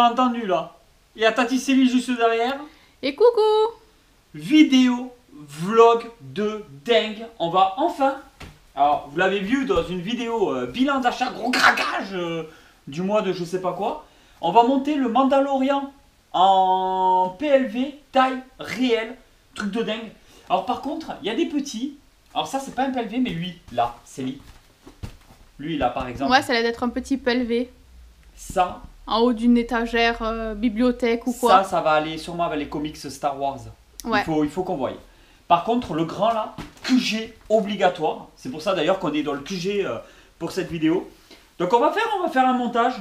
pas entendu là. Il y a Tati Célie juste derrière. Et coucou. Vidéo, vlog de dingue. On va enfin, alors vous l'avez vu dans une vidéo bilan d'achat, gros craquage du mois de je sais pas quoi. On va monter le Mandalorian en PLV, taille réelle, truc de dingue. Alors par contre, il y a des petits. Alors ça c'est pas un PLV mais lui, là, c'est lui là par exemple. Ouais, ça a l'air d'être un petit PLV. Ça. En haut d'une étagère bibliothèque ou quoi. Ça va aller sûrement avec les comics Star Wars. Ouais. Il faut qu'on voie. Par contre, le grand là, QG obligatoire. C'est pour ça d'ailleurs qu'on est dans le QG pour cette vidéo. Donc on va faire un montage.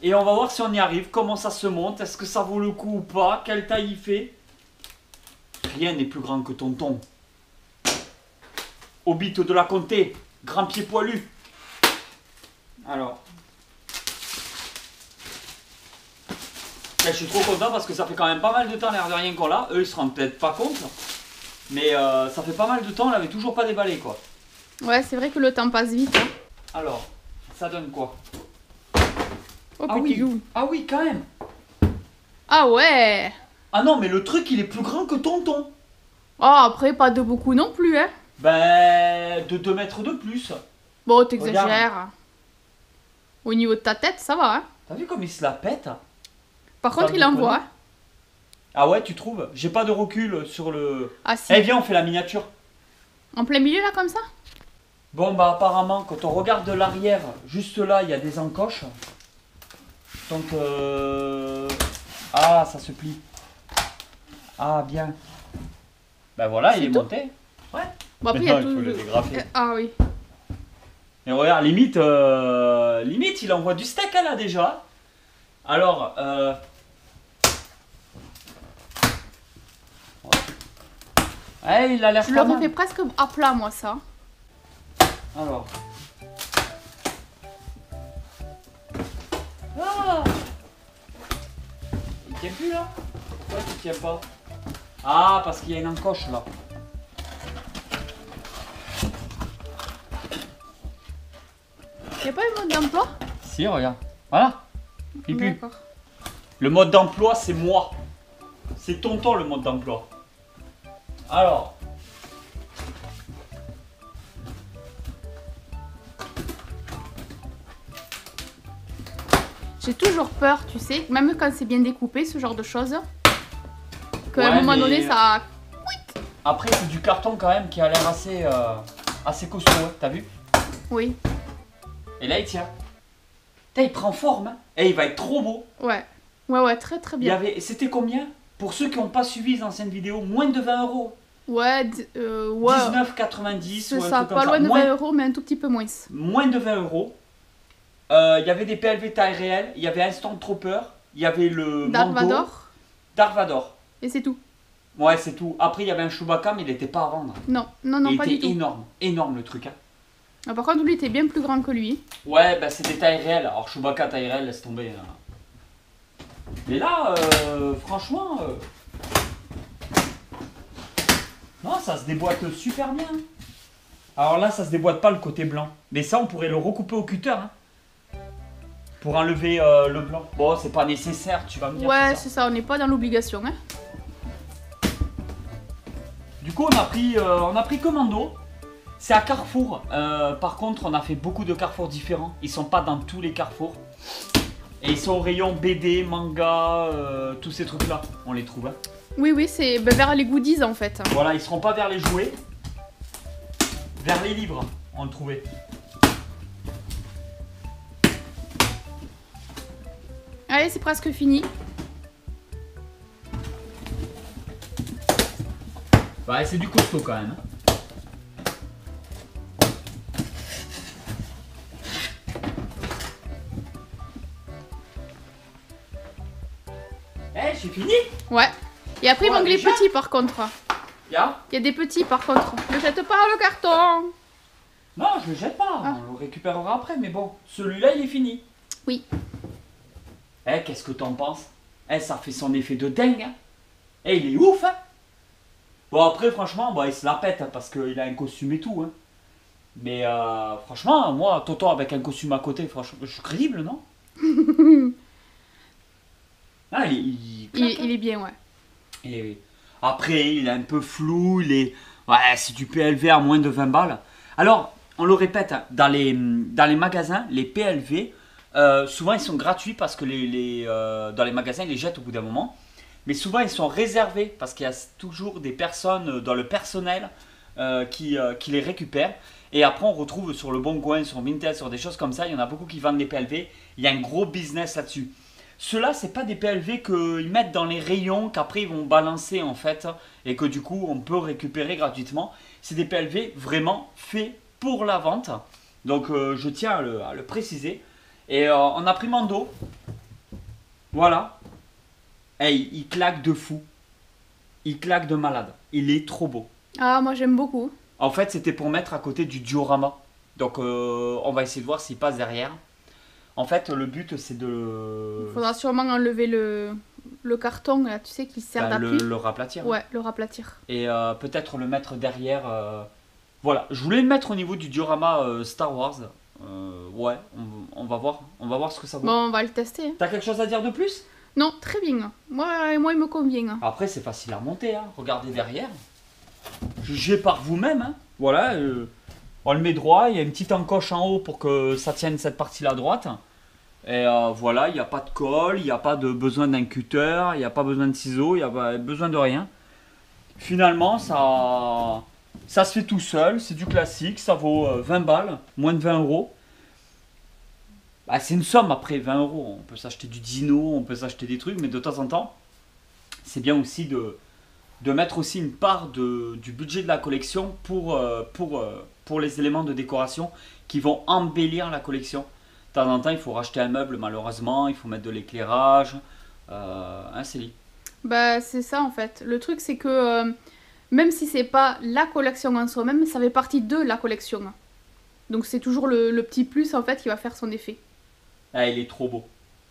Et on va voir si on y arrive, comment ça se monte, est-ce que ça vaut le coup ou pas, quelle taille il fait. Rien n'est plus grand que tonton. Hobbit de la comté, grand pied poilu. Alors. Je suis trop content parce que ça fait quand même pas mal de temps l'air de rien qu'on l'a. Eux ils se rendent peut-être pas compte. Mais ça fait pas mal de temps, on l'avait toujours pas déballé quoi. Ouais, c'est vrai que le temps passe vite. Hein. Alors, ça donne quoi? Oh, ah, petit oui. loup. Ah oui, quand même. Ah ouais. Ah non, mais le truc il est plus grand que tonton. Oh, après, pas de beaucoup non plus, hein. Ben, de 2 mètres de plus. Bon, t'exagères. Au niveau de ta tête, ça va, hein. T'as vu comme il se la pète? Par contre, il envoie. Hein. Ah ouais, tu trouves? J'ai pas de recul sur le... Ah si. Eh viens, on fait la miniature. En plein milieu, là, comme ça? Bon, bah apparemment, quand on regarde de l'arrière, juste là, il y a des encoches. Donc, ah, ça se plie. Ah, bien. Ben voilà, il est monté. Ouais. Bon, après, il y a il faut tout... le dégrafer. Ah oui. Et regarde, limite, il envoie du steak là déjà. Alors, ouais, il a l'air Je pas le mal. refais presque à plat, moi, ça. Alors. Ah, il tient plus là? Pourquoi tu tiens pas? Ah, parce qu'il y a une encoche là. Y a pas un mode d'emploi? Si, regarde. Voilà. Pipu. D'accord. Le mode d'emploi, c'est moi. C'est tonton le mode d'emploi. Alors. J'ai toujours peur, tu sais, même quand c'est bien découpé, ce genre de choses, qu'à un Ouais, moment mais donné, ça... Après, c'est du carton quand même qui a l'air assez costaud, hein, t'as vu? Oui. Et là, il tient. Putain, il prend forme. Hein. Et il va être trop beau. Ouais. Ouais, très très bien. C'était combien? Pour ceux qui n'ont pas suivi les anciennes vidéos, moins de 20 euros. Ouais, ouais. 19,90 C'est ou un ça, truc comme pas ça. loin de Moins, 20 euros, mais un tout petit peu moins. moins de 20 euros. Il y avait des PLV taille réelle, il y avait Instant Trooper, il y avait le Dark Mando, Vador. Dark Vador. Et c'est tout. Ouais, c'est tout. Après, il y avait un Chewbacca, mais il n'était pas à vendre. Non, non, non, Il pas du était tout. énorme, énorme le truc. Hein. Ah, par contre, lui était bien plus grand que lui. Ouais, bah c'est des tailles réelles. Alors Chewbacca taille réelle, laisse tomber. Hein. Mais là, franchement, non, ça se déboîte super bien. Alors là, ça se déboîte pas le côté blanc. Mais ça, on pourrait le recouper au cutter. Hein, pour enlever le blanc. Bon, c'est pas nécessaire, tu vas me dire. Ouais, c'est c'est ça, on n'est pas dans l'obligation. Hein. Du coup, on a pris Commando. C'est à Carrefour. Par contre, on a fait beaucoup de carrefours différents. Ils sont pas dans tous les carrefours. Et ils sont au rayon BD, manga, tous ces trucs-là. On les trouve. Hein. Oui, oui, c'est vers les goodies en fait. Voilà, ils seront pas vers les jouets. Vers les livres, on le trouvait. Allez, c'est presque fini. Ouais, c'est du costaud quand même. Eh, j'ai fini. Ouais. Et après, il Ouais, manque les déjà petits par contre. Ya. Il y a des petits par contre. Ne jette pas le carton. Non, je le jette pas. Ah. On le récupérera après. Mais bon, celui-là, il est fini. Oui. Eh, qu'est-ce que t'en penses? Eh, ça fait son effet de dingue. Hein. Eh, il est ouf. Hein. Bon, après, franchement, bon, il se la pète hein, parce qu'il a un costume et tout. Hein. Mais franchement, moi, Tonton avec un costume à côté, franchement, je suis crédible, non? Ah, claque, hein. Il est bien, ouais. Et après, il est un peu flou, ouais, c'est du PLV à moins de 20 balles. Alors, on le répète, hein, dans les magasins, les PLV, souvent ils sont gratuits parce que dans les magasins, ils les jettent au bout d'un moment. Mais souvent, ils sont réservés parce qu'il y a toujours des personnes dans le personnel qui les récupèrent. Et après, on retrouve sur le Bon Coin, sur Vinted, sur des choses comme ça, il y en a beaucoup qui vendent des PLV. Il y a un gros business là-dessus. Ceux-là, c'est pas des PLV qu'ils mettent dans les rayons, qu'après ils vont balancer en fait, et que du coup on peut récupérer gratuitement. C'est des PLV vraiment faits pour la vente. Donc je tiens à le préciser. Et en imprimando, voilà. Hey, il claque de fou. Il claque de malade. Il est trop beau. Ah, moi j'aime beaucoup. En fait, c'était pour mettre à côté du diorama. Donc on va essayer de voir s'il passe derrière. En fait, le but, c'est de... Il faudra sûrement enlever le carton, là, tu sais, qui sert d'appui. Le raplatir. Ouais, le raplatir. Et peut-être le mettre derrière. Voilà, je voulais le mettre au niveau du diorama Star Wars. Ouais, on va voir. On va voir ce que ça vaut. Bon, on va le tester. Hein. T'as quelque chose à dire de plus? Non, très bien. Moi, il me convient. Après, c'est facile à remonter. Hein. Regardez derrière. Jugez par vous-même. Hein. Voilà, on le met droit. Il y a une petite encoche en haut pour que ça tienne cette partie-là droite. Et voilà, il n'y a pas de colle, il n'y a pas de besoin d'un cutter, il n'y a pas besoin de ciseaux, il n'y a pas besoin de rien. Finalement, ça se fait tout seul, c'est du classique, ça vaut 20 balles, moins de 20 euros. Bah, c'est une somme après, 20 euros. On peut s'acheter du dino, on peut s'acheter des trucs, mais de temps en temps, c'est bien aussi de mettre aussi une part du budget de la collection pour les éléments de décoration qui vont embellir la collection. De temps en temps, il faut racheter un meuble, malheureusement, il faut mettre de l'éclairage. C'est Bah, c'est ça en fait. Le truc, c'est que même si c'est pas la collection en soi-même, ça fait partie de la collection. Donc, c'est toujours le petit plus en fait qui va faire son effet. Ah, il est trop beau.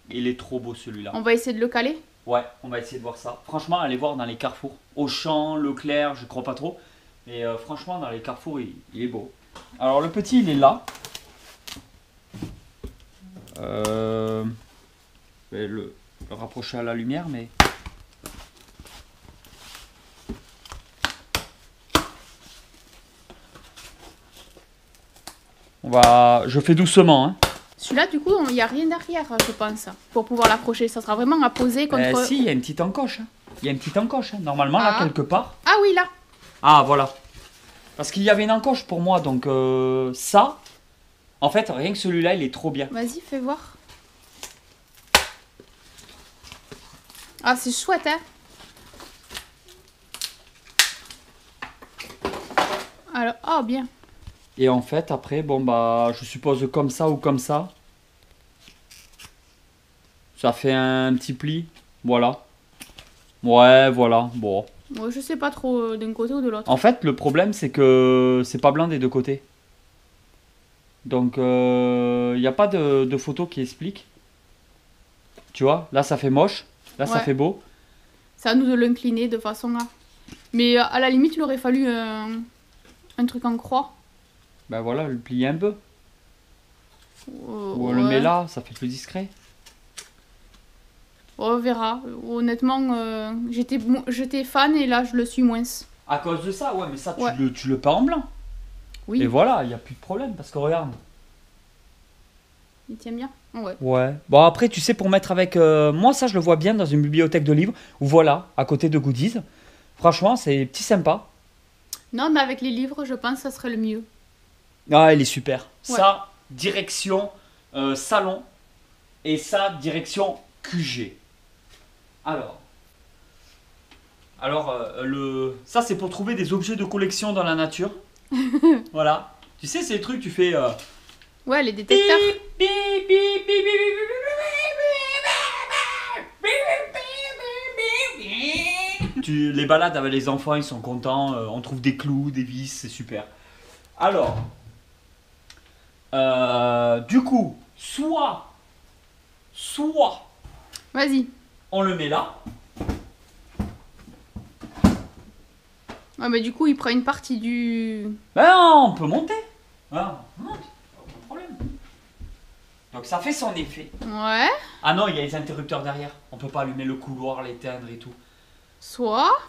Il est trop beau celui-là. On va essayer de le caler? Ouais, on va essayer de voir ça. Franchement, allez voir dans les carrefours. Auchan, Leclerc, je crois pas trop. Mais franchement, dans les carrefours, il est beau. Alors, le petit, il est là. Je vais le rapprocher à la lumière, mais... Je fais doucement, hein. Celui-là, du coup, il n'y a rien derrière, je pense, pour pouvoir l'accrocher. Ça sera vraiment à poser contre... Si, il y a une petite encoche. Hein. Il y a une petite encoche, hein. Normalement, là, quelque part. Ah oui, là. Ah, voilà. Parce qu'il y avait une encoche pour moi, donc ça... En fait, rien que celui-là, il est trop bien. Vas-y, fais voir. Ah, c'est chouette, hein. Alors, oh, bien. Et en fait, après, bon, bah, je suppose comme ça ou comme ça. Ça fait un petit pli. Voilà. Ouais, voilà. Bon. Moi, je sais pas trop d'un côté ou de l'autre. En fait, le problème, c'est que c'est pas blanc des deux côtés. Donc, il n'y a pas de photo qui explique. Tu vois, là, ça fait moche. Là, ça fait beau. C'est à nous de l'incliner de façon à... Mais à la limite, il aurait fallu un truc en croix. Ben voilà, le plier un peu. Ou on le met là, ça fait plus discret. On verra. Honnêtement, j'étais fan et là, je le suis moins. À cause de ça, ouais, mais ça, tu le peins en blanc. Oui. Et voilà, il n'y a plus de problème parce que regarde. Il tient bien. Ouais. Ouais. Bon, après, tu sais, pour mettre avec... moi, ça, je le vois bien dans une bibliothèque de livres. Ou voilà, à côté de goodies. Franchement, c'est petit sympa. Non, mais avec les livres, je pense que ça serait le mieux. Ah, il est super. Ouais. Ça, direction salon. Et ça, direction QG. Alors, ça, c'est pour trouver des objets de collection dans la nature. Voilà. Tu sais, ces trucs, tu fais... Ouais, les détecteurs. Tu les balades avec les enfants, ils sont contents. On trouve des clous, des vis, c'est super. Alors, du coup, soit, Vas-y. on le met là. Ouais, mais du coup, il prend une partie du... Ben, on peut monter. Voilà, on monte, pas de problème. Donc ça fait son effet. Ouais. Ah non, il y a les interrupteurs derrière. On peut pas allumer le couloir, l'éteindre et tout. Soit...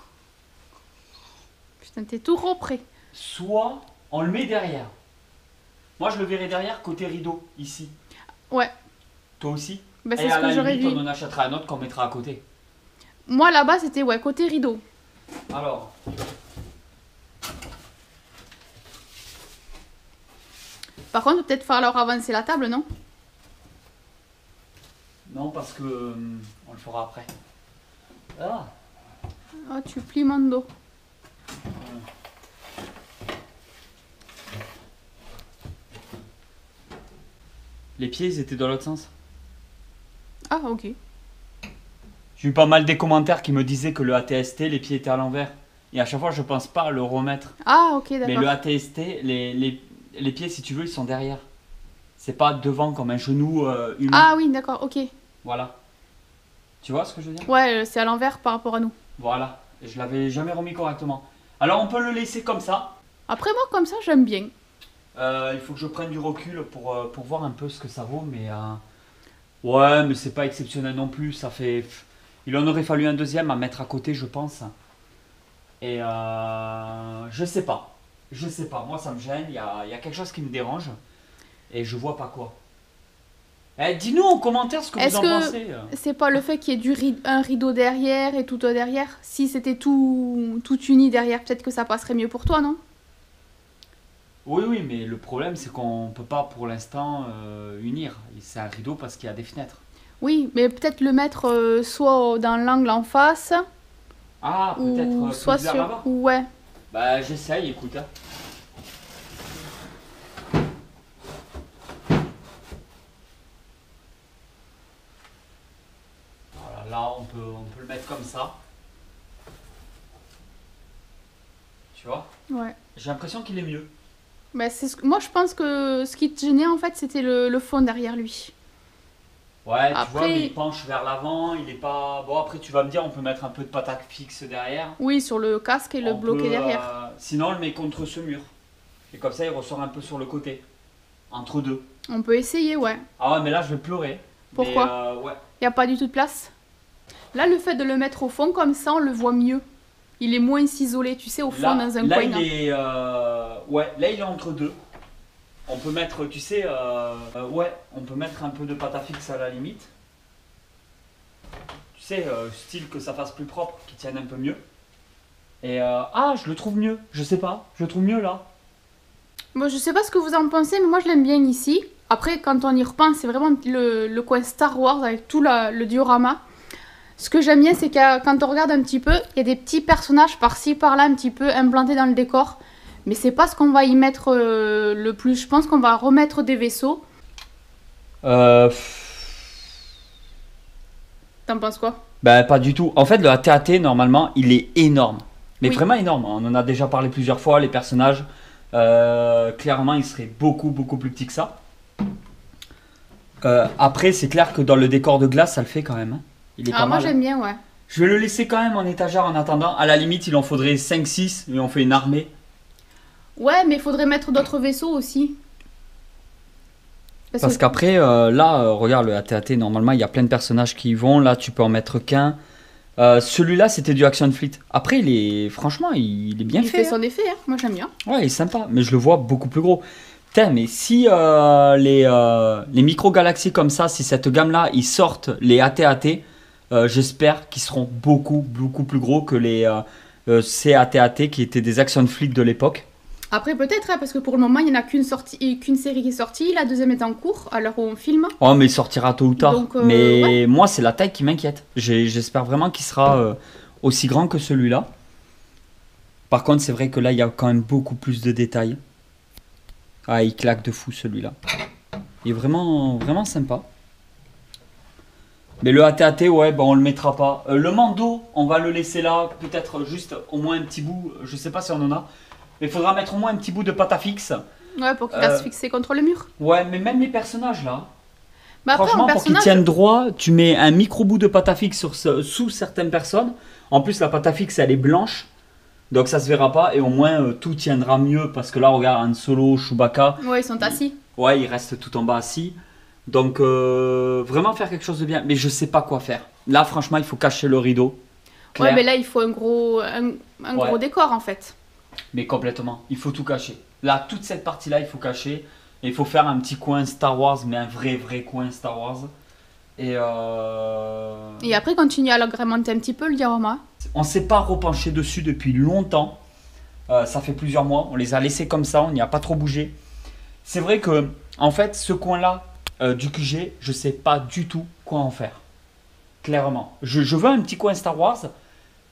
Putain, t'es tout reprêt. Soit on le met derrière. Moi je le verrai derrière côté rideau, ici. Ouais. Toi aussi? Bah, Et c'est ce à que la j'aurais limite, dit. on en achètera un autre qu'on mettra à côté. Moi là-bas c'était ouais côté rideau. Alors. Par contre peut-être falloir avancer la table, non? Non, parce que on le fera après. Ah. Ah, tu plies mon dos. Les pieds, ils étaient dans l'autre sens. Ah ok. J'ai eu pas mal des commentaires qui me disaient que le ATST, les pieds étaient à l'envers. Et à chaque fois, je pense pas à le remettre. Ah ok Mais d'accord. le ATST, les pieds, si tu veux, ils sont derrière. C'est pas devant comme un genou humain. Ah oui d'accord, ok. Voilà. Tu vois ce que je veux dire? Ouais, c'est à l'envers par rapport à nous. Voilà. Et je l'avais jamais remis correctement. Alors, on peut le laisser comme ça. Après moi comme ça j'aime bien. Il faut que je prenne du recul pour voir un peu ce que ça vaut. Mais ouais, mais c'est pas exceptionnel non plus. Ça fait... Il en aurait fallu un deuxième à mettre à côté, je pense. Et je sais pas. Je sais pas. Moi, ça me gêne. Il y a quelque chose qui me dérange. Et je vois pas quoi. Eh, dis-nous en commentaire ce que vous Est-ce en que pensez. c'est pas le fait qu'il y ait un rideau derrière et tout derrière? Si c'était tout uni derrière, peut-être que ça passerait mieux pour toi, non? Oui, oui, mais le problème, c'est qu'on peut pas pour l'instant unir. C'est un rideau parce qu'il y a des fenêtres. Oui, mais peut-être le mettre soit dans l'angle en face, Ah, peut-être ou plus soit vers sur... là-bas. Ouais. Bah, j'essaye, écoute. Hein. Voilà, là, on peut le mettre comme ça. Tu vois? Ouais. J'ai l'impression qu'il est mieux. Bah, moi, je pense que ce qui te gênait, en fait, c'était le fond derrière lui. Ouais, tu Après- vois, mais il penche vers l'avant, il est pas... Bon, après, tu vas me dire, on peut mettre un peu de patate fixe derrière. Oui, sur le casque et le On bloquer peut, derrière. Sinon, on le met contre ce mur. Et comme ça, il ressort un peu sur le côté. Entre deux. On peut essayer, ouais. Ah ouais, mais là, je vais pleurer. Pourquoi? Mais, ouais. Il n'y a pas du tout de place. Là, le fait de le mettre au fond, comme ça, on le voit mieux. Il est moins isolé, tu sais, au fond, dans un là, coin. il là. est... ouais, là, il est entre deux. On peut mettre, tu sais... ouais, on peut mettre un peu de pâte à fixe à la limite. Tu sais, style que ça fasse plus propre, qu'il tienne un peu mieux. Et ah, je le trouve mieux. Je sais pas, je le trouve mieux là. Bon, je sais pas ce que vous en pensez, mais moi, je l'aime bien ici. Après, quand on y repense, c'est vraiment le coin Star Wars avec tout le diorama. Ce que j'aime bien, c'est que quand on regarde un petit peu, il y a des petits personnages par-ci, par-là, un petit peu implantés dans le décor. Mais c'est pas ce qu'on va y mettre le plus. Je pense qu'on va remettre des vaisseaux. T'en penses quoi? Bah pas du tout. En fait, le AT-AT, normalement, il est énorme. Mais Oui. vraiment énorme. On en a déjà parlé plusieurs fois, les personnages. Clairement, il serait beaucoup, beaucoup plus petit que ça. Après, c'est clair que dans le décor de glace, ça le fait quand même. Hein. Il est Ah, pas moi, mal. j'aime bien, ouais. Je vais le laisser quand même en étagère en attendant. À la limite, il en faudrait 5-6 et on fait une armée. Ouais, mais il faudrait mettre d'autres vaisseaux aussi. Parce qu'après, là, regarde, le AT-AT, normalement, il y a plein de personnages qui y vont. Là, tu peux en mettre qu'un. Celui-là, c'était du Action Fleet. Après, franchement, il est bien il fait. fait son effet, hein. Moi, j'aime bien. Ouais, il est sympa, mais je le vois beaucoup plus gros. Putain, mais si les micro-galaxies comme ça, si cette gamme-là, ils sortent les AT-AT, j'espère qu'ils seront beaucoup, beaucoup plus gros que les ces AT-AT qui étaient des Action Fleet de l'époque. Après, peut-être, hein, parce que pour le moment, il n'y en a qu'une série qui est sortie. La deuxième est en cours, à l'heure où on filme. Oh, mais il sortira tôt ou tard. Donc, mais ouais. moi, c'est la taille qui m'inquiète. J'espère vraiment qu'il sera aussi grand que celui-là. Par contre, c'est vrai que là, il y a quand même beaucoup plus de détails. Ah, il claque de fou celui-là. Il est vraiment, vraiment sympa. Mais le AT-AT, ouais, bah, on le mettra pas. Le Mando, on va le laisser là. Peut-être juste au moins un petit bout. Je sais pas si on en a. Mais il faudra mettre au moins un petit bout de pâte à fixe. Ouais, pour qu'il reste fixé contre le mur. Ouais, mais même les personnages là. Mais après, Franchement, un pour qu'ils personnage... tiennent droit, tu mets un micro bout de pâte à fixe sous certaines personnes. En plus, la pâte à fixe, elle est blanche. Donc ça se verra pas. Et au moins, tout tiendra mieux. Parce que là, regarde, Han Solo, Chewbacca. Ouais, ils sont assis. Ouais, il reste tout en bas assis. Donc vraiment faire quelque chose de bien. Mais je sais pas quoi faire. Là franchement il faut cacher le rideau. Claire. Ouais, mais là, il faut un gros décor, en fait. Mais complètement. Il faut tout cacher. Là, toute cette partie-là, il faut cacher. Et il faut faire un petit coin Star Wars, mais un vrai coin Star Wars. Et après, continuer à l'agrémenter un petit peu, le diorama. on s'est pas repenché dessus depuis longtemps. Ça fait plusieurs mois. On les a laissés comme ça. On n'y a pas trop bougé. C'est vrai que, en fait, ce coin-là du QG, je sais pas du tout quoi en faire. Clairement. Je veux un petit coin Star Wars,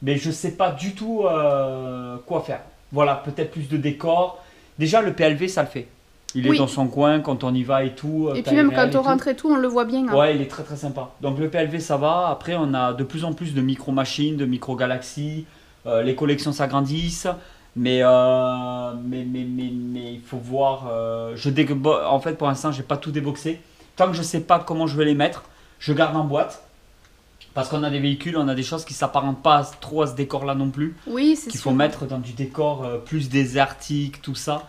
mais je sais pas du tout quoi faire. Voilà, peut-être plus de décor. Déjà, le PLV, ça le fait. Il est Oui. dans son coin quand on y va et tout. Et puis même quand on rentre et tout, on le voit bien. Hein. Ouais, il est très sympa. Donc le PLV, ça va. Après, on a de plus en plus de micro-machines, de micro-galaxies. Les collections s'agrandissent. Mais il faut voir. En fait, pour l'instant, j'ai pas tout déboxé. Tant que je sais pas comment je vais les mettre, je garde en boîte. Parce qu'on a des véhicules, on a des choses qui s'apparentent pas trop à ce décor-là non plus. Oui, c'est sûr. Qu'il faut mettre dans du décor plus désertique, tout ça.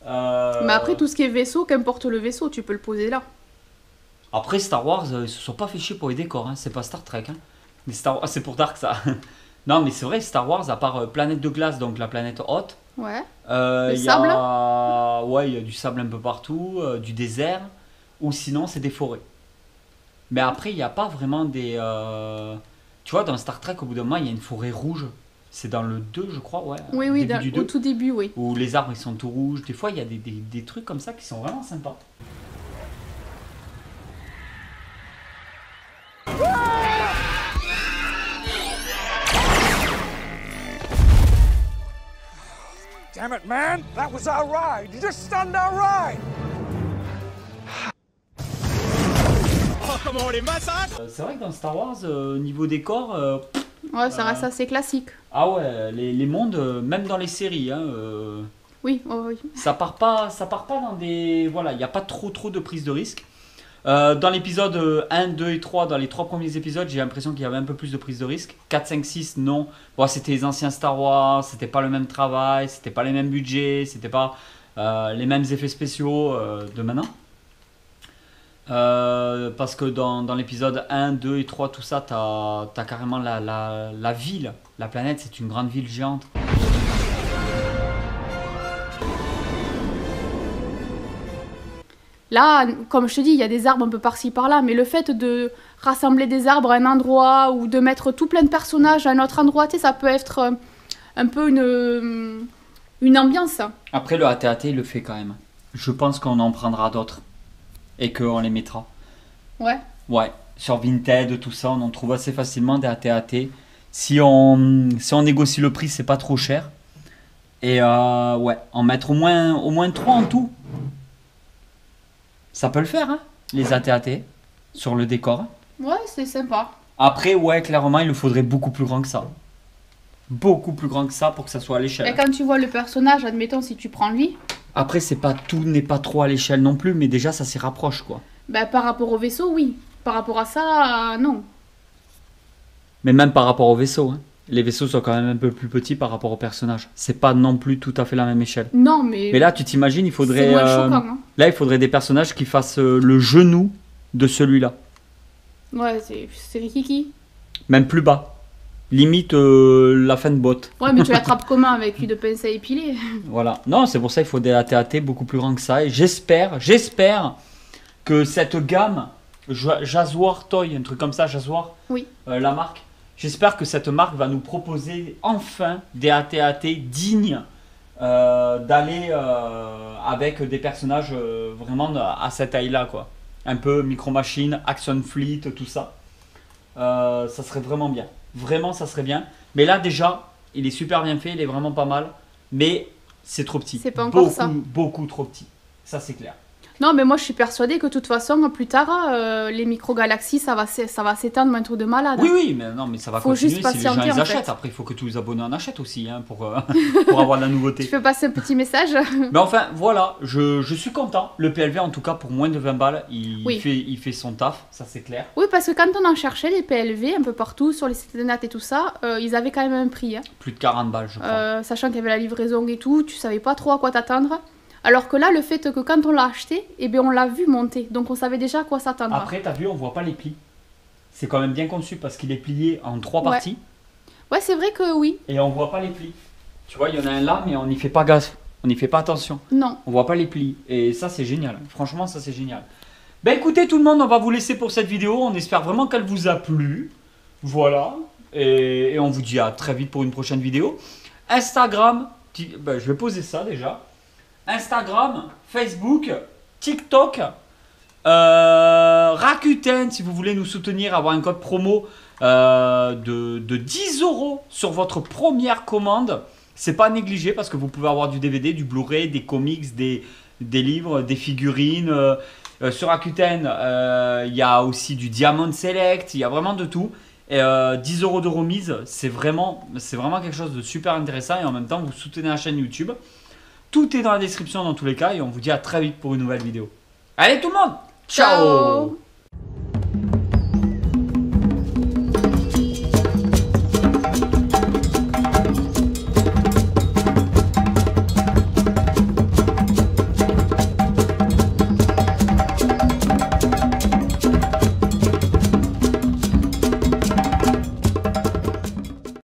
Mais après, tout ce qui est vaisseau, qu'importe le vaisseau, tu peux le poser là. Après, Star Wars, ils se sont pas fait chier pour les décors. Hein. C'est pas Star Trek. Hein. Mais c'est pour Dark, ça. Non, mais c'est vrai, Star Wars, à part planète de glace, donc la planète haute. Ouais. Le sable. Ouais, il y a du sable un peu partout, du désert. Ou sinon, c'est des forêts. Mais après, il n'y a pas vraiment des... Tu vois, dans Star Trek, au bout d'un moment, il y a une forêt rouge. C'est dans le 2, je crois, ouais. Oui, début du 2, au tout début, oui. où les arbres, ils sont tout rouges. Des fois, il y a des trucs comme ça qui sont vraiment sympas. Damn it, man! That was our ride! You just stunned our ride! Oh, come on in, my son! C'est vrai que dans Star Wars, niveau décor... Ouais, ça reste assez classique. Ah ouais, les mondes, même dans les séries, hein, Oui, oh, oui. ça part pas dans des... Voilà, il n'y a pas trop de prise de risque. Dans l'épisode 1, 2 et 3, dans les 3 premiers épisodes, j'ai l'impression qu'il y avait un peu plus de prise de risque. 4, 5, 6, non. Bon, c'était les anciens Star Wars, c'était pas le même travail, c'était pas les mêmes budgets, c'était pas les mêmes effets spéciaux de maintenant. Parce que dans l'épisode 1, 2 et 3, tout ça, t'as carrément la ville. La planète, c'est une grande ville géante. Là, comme je te dis, il y a des arbres un peu par-ci par-là, mais le fait de rassembler des arbres à un endroit ou de mettre tout plein de personnages à un autre endroit, tu sais, ça peut être un peu une ambiance. Après, le AT-AT, il le fait quand même. Je pense qu'on en prendra d'autres et qu'on les mettra. Ouais. Ouais, sur Vinted, tout ça, on en trouve assez facilement des AT-AT. Si on négocie le prix, c'est pas trop cher. Et ouais, en mettre au moins 3 en tout. Ça peut le faire, hein, les AT-AT, sur le décor. Ouais, c'est sympa. Après, ouais, clairement, il le faudrait beaucoup plus grand que ça. Beaucoup plus grand que ça pour que ça soit à l'échelle. Et quand tu vois le personnage, admettons, si tu prends lui... Après, tout n'est pas trop à l'échelle non plus, mais déjà, ça s'y rapproche, quoi. Ben, par rapport au vaisseau, oui. Par rapport à ça, non. Mais même par rapport au vaisseau, hein. Les vaisseaux sont quand même un peu plus petits par rapport au personnage. C'est pas non plus tout à fait la même échelle. Non, mais... Mais là, tu t'imagines, il faudrait... C'est moins choquant, hein. Là, il faudrait des personnages qui fassent le genou de celui-là. Ouais, c'est Rikiki. Même plus bas. Limite la fin de botte. Ouais, mais tu l'attrapes comment avec lui de pince à épiler? Voilà. Non, c'est pour ça qu'il faut des AT-AT beaucoup plus grands que ça. Et j'espère que cette gamme, Jaguar Toy, un truc comme ça, Jaguar, Oui. La marque, j'espère que cette marque va nous proposer enfin des AT-AT dignes d'aller avec des personnages vraiment à cette taille-là, quoi. Un peu micro-machine, action fleet, tout ça. Ça serait vraiment bien. Vraiment, ça serait bien. Mais là, déjà, il est super bien fait, il est vraiment pas mal. Mais c'est trop petit. C'est pas encore ça. Beaucoup trop petit. Ça, c'est clair. Non, mais moi, je suis persuadée que de toute façon, plus tard, les micro-galaxies, ça va s'étendre, un truc de malade. Oui, mais non, mais ça va Faut continuer juste si les gens patienter, les en fait. achètent. Après, il faut que tous les abonnés en achètent aussi, hein, pour avoir de la nouveauté. Tu peux passer un petit message? Mais enfin, voilà, je suis content. Le PLV, en tout cas, pour moins de 20 balles, Oui. il fait son taf, ça c'est clair. Oui, parce que quand on en cherchait, les PLV, un peu partout, sur les sites internet et tout ça, ils avaient quand même un prix. Hein. Plus de 40 balles, je crois. Sachant qu'il y avait la livraison et tout, tu savais pas trop à quoi t'attendre. Alors que là, le fait que quand on l'a acheté, eh bien, on l'a vu monter. Donc on savait déjà à quoi s'attendre. Après, t'as vu, on voit pas les plis. C'est quand même bien conçu parce qu'il est plié en 3 Ouais. parties. Ouais, c'est vrai que oui. Et on voit pas les plis. Tu vois, il y en a un là, mais on n'y fait pas gaffe. On n'y fait pas attention. Non. On voit pas les plis. Et ça, c'est génial. Franchement, ça, c'est génial. Ben écoutez, tout le monde, on va vous laisser pour cette vidéo. On espère vraiment qu'elle vous a plu. Voilà. Et on vous dit à très vite pour une prochaine vidéo. Instagram, ben, je vais poser ça déjà. Instagram, Facebook, TikTok, Rakuten, si vous voulez nous soutenir, avoir un code promo de 10 € sur votre première commande. C'est pas négligé parce que vous pouvez avoir du DVD, du Blu-ray, des comics, des livres, des figurines. Sur Rakuten, il y a aussi du Diamond Select, il y a vraiment de tout. Et 10 € de remise, c'est vraiment quelque chose de super intéressant et en même temps vous soutenez la chaîne YouTube. Tout est dans la description dans tous les cas et on vous dit à très vite pour une nouvelle vidéo. Allez tout le monde, ciao.